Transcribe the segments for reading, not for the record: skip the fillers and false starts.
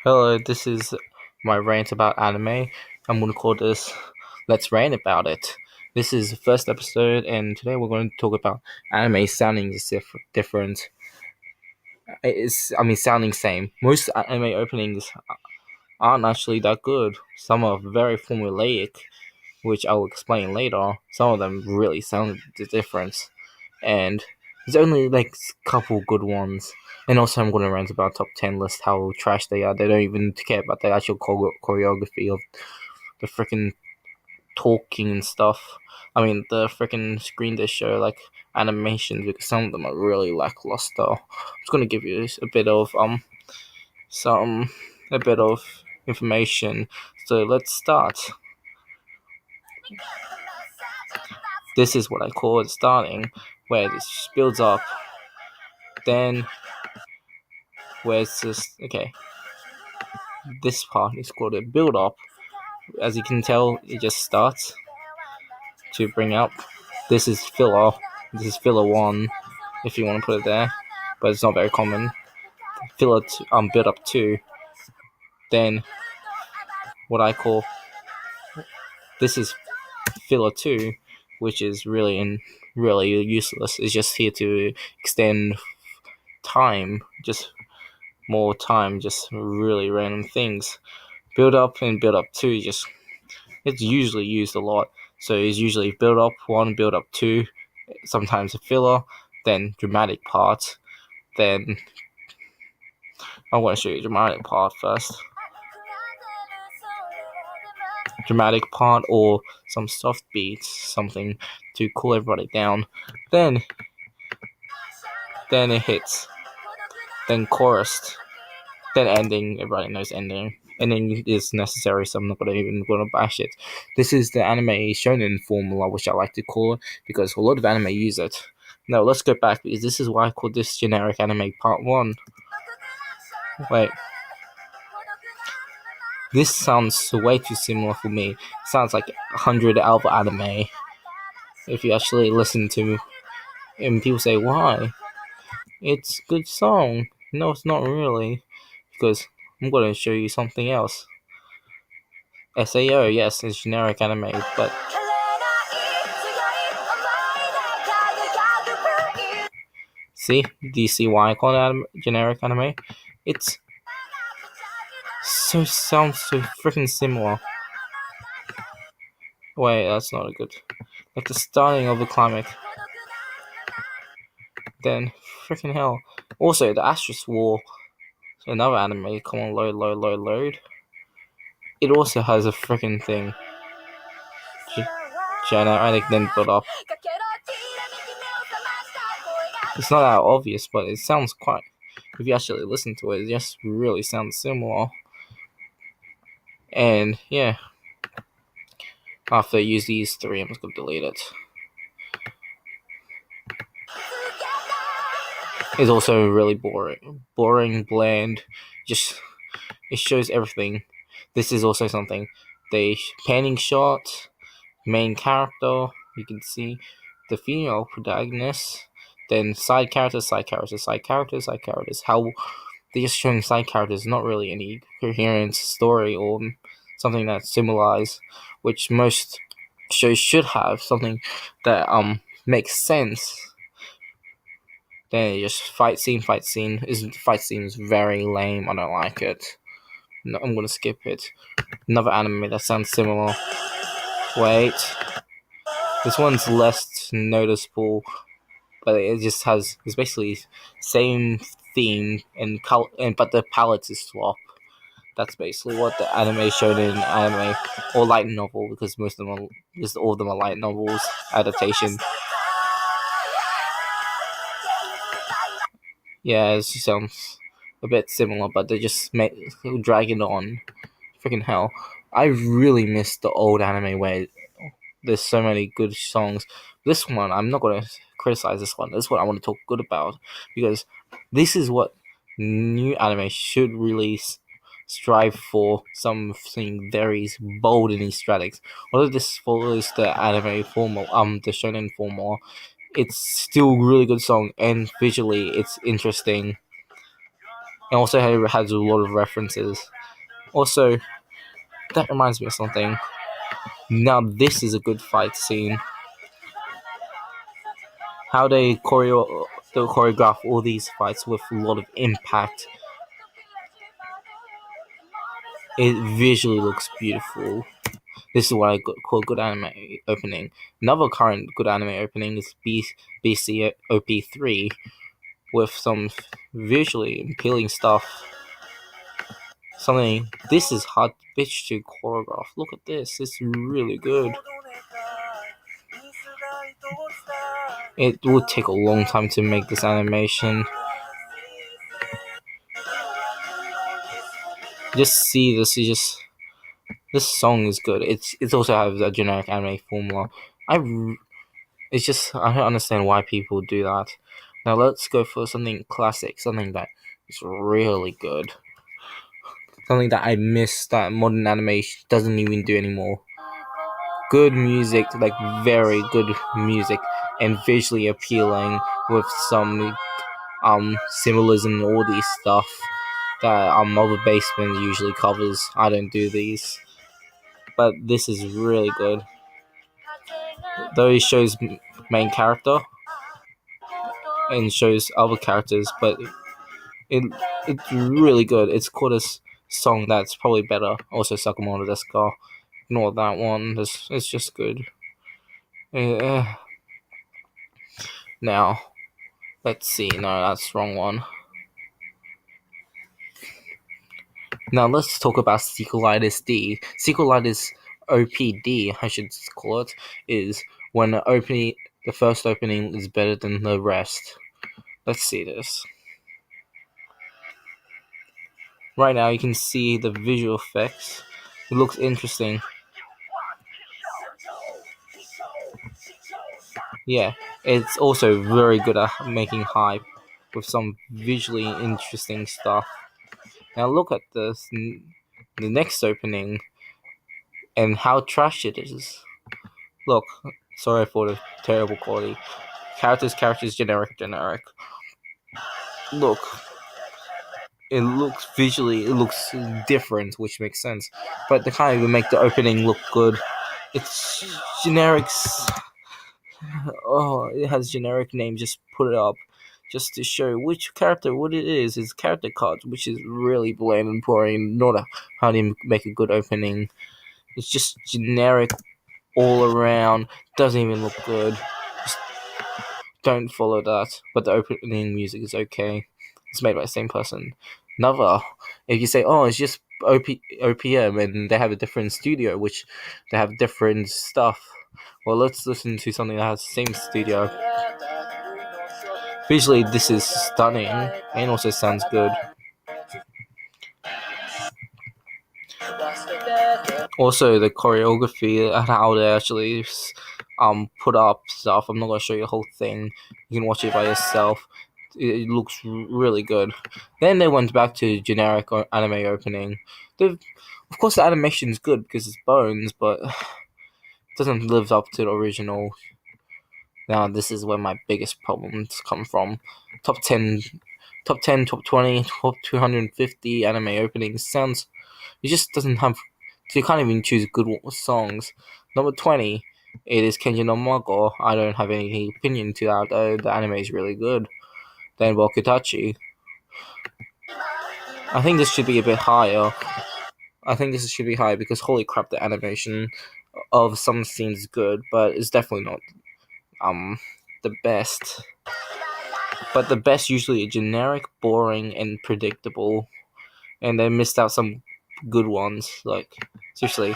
Hello, this is my rant about anime. I'm going to call this Let's Rant About It. This is the first episode, and today we're going to talk about anime sounding different. Sounding same. Most anime openings aren't actually that good. Some are very formulaic, which I'll explain later. Some of them really sound different, and there's only like a couple good ones. And also, I'm going to rant about top 10 list, how trash they are. They don't even care about the actual choreography of the freaking talking and stuff. The freaking screen they show, like animations, because some of them are really lackluster. I'm just going to give you some a bit of information. So let's start. This is what I call it starting, where this builds up. Then, where's this? Okay, this part is called a build up. As you can tell, it just starts to bring up. This is filler. This is filler 1, if you want to put it there, but it's not very common. Filler build up 2. Then, what I call this is filler 2, which is really useless. It's just here to extend time, just more time, just really random things. Build up and build up 2, it's usually used a lot. So it's usually build up 1, build up 2, sometimes a filler, then dramatic part. Then I want to show you dramatic part first. Dramatic part or some soft beats, something to cool everybody down. Then it hits. Then chorus. Then ending. Everybody knows ending. Ending is necessary, so I'm not even gonna bash it. This is the anime shonen formula, which I like to call it, because a lot of anime use it. Now let's go back, because this is why I call this generic anime part 1. Wait. This sounds way too similar for me. It sounds like 100 Alpha anime. If you actually listen to, and people say, why? It's a good song. No, it's not really. Because I'm going to show you something else. SAO, yes, it's generic anime, but see? Do you see why I call it generic anime? It sounds so freaking similar. Wait, that's not a good. Like the starting of the climax. Then, freaking hell. Also, the Asterisk War, another anime, come on, load. It also has a freaking thing. Generic, then build up. It's not that obvious, but it sounds quite. If you actually listen to it, it just really sounds similar. And yeah, after I use these 3, I'm just gonna delete it. It's also really boring, bland. Just it shows everything. This is also something. The panning shot, main character. You can see the female protagonist. Then side characters. How they're just showing side characters, not really any coherent story or something that's symbolized, which most shows should have something that makes sense. Then just fight scene. Fight scene is very lame. I don't like it. No, I'm gonna skip it. Another anime that sounds similar. Wait. This one's less noticeable, but it's basically same theme and color, but the palette is swap. That's basically what the anime showed in anime or light novel, because all of them are light novels adaptation. Yeah, it sounds a bit similar, but they just drag it on. Freaking hell. I really miss the old anime where there's so many good songs. This one, I'm not going to criticize this one. This one I want to talk good about, because this is what new anime should release. Strive for something very bold and aesthetics. Although this follows the anime formula, the shonen formula, it's still a really good song, and visually it's interesting. and also it has a lot of references. Also, that reminds me of something. Now this is a good fight scene. How they choreograph all these fights with a lot of impact. It visually looks beautiful. This is what I call good anime opening. Another current good anime opening is BC OP3 with some visually appealing stuff. Something. This is hard bitch to choreograph. Look at this. It's really good. It would take a long time to make this animation. Just see this. This song is good. It also has a generic anime formula. It's just I don't understand why people do that. Now let's go for something classic, something that is really good, something that I miss that modern animation doesn't even do anymore. Good music, like very good music, and visually appealing with some symbolism and all these stuff that other basement usually covers. I don't do these, but this is really good. Though it shows main character and shows other characters, but it it's really good. It's called a song that's probably better. Also, Sakamoto Desu. Ignore that one. It's just good. Now, let's see. No, that's the wrong one. Now let's talk about Sequelitis D. Sequelitis OPD, I should call it, is when the first opening is better than the rest. Let's see this. Right now you can see the visual effects. It looks interesting. Yeah, it's also very good at making hype with some visually interesting stuff. Now look at this, the next opening, and how trash it is. Look, sorry for the terrible quality. Characters, generic. Look, it looks different, which makes sense. But they can't even make the opening look good. It's generics. Oh, it has generic name. Just put it up, just to show which character what it is. It's character cards, which is really bland and boring. Not how to make a good opening. It's just generic all around. Doesn't even look good. Just don't follow that. But the opening music is okay. It's made by the same person. Another, if you say, oh, it's just OPM and they have a different studio, which they have different stuff. Well, let's listen to something that has the same studio. Visually, this is stunning and also sounds good. Also, the choreography and how they actually put up stuff. I'm not gonna show you the whole thing. You can watch it by yourself. It looks really good. Then they went back to generic anime opening. Of course, the animation is good because it's bones, but it doesn't live up to the original. Now, this is where my biggest problems come from. Top 10, top 10, top 20, top 250 anime openings sounds. It just doesn't have. You can't even choose good songs. Number 20, it is Kenji no Mago. I don't have any opinion to that, though. The anime is really good. Then Bokutachi. I think this should be a bit higher. I think this should be higher because holy crap, the animation of some scenes is good, but it's definitely not the best. But the best usually is generic, boring, and predictable. And they missed out some good ones. Like, seriously.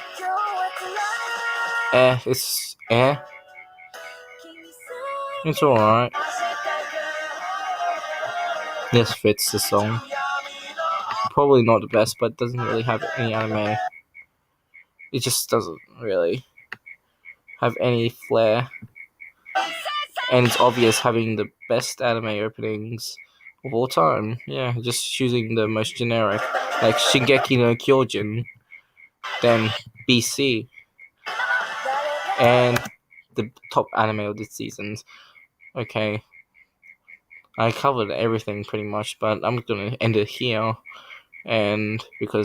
It's It's alright. This fits the song. Probably not the best, but doesn't really have any anime. It just doesn't really have any flair. And it's obvious having the best anime openings of all time. Yeah, just choosing the most generic. Like Shingeki no Kyojin, then BC, and the top anime of the seasons. Okay. I covered everything pretty much, but I'm gonna end it here, and because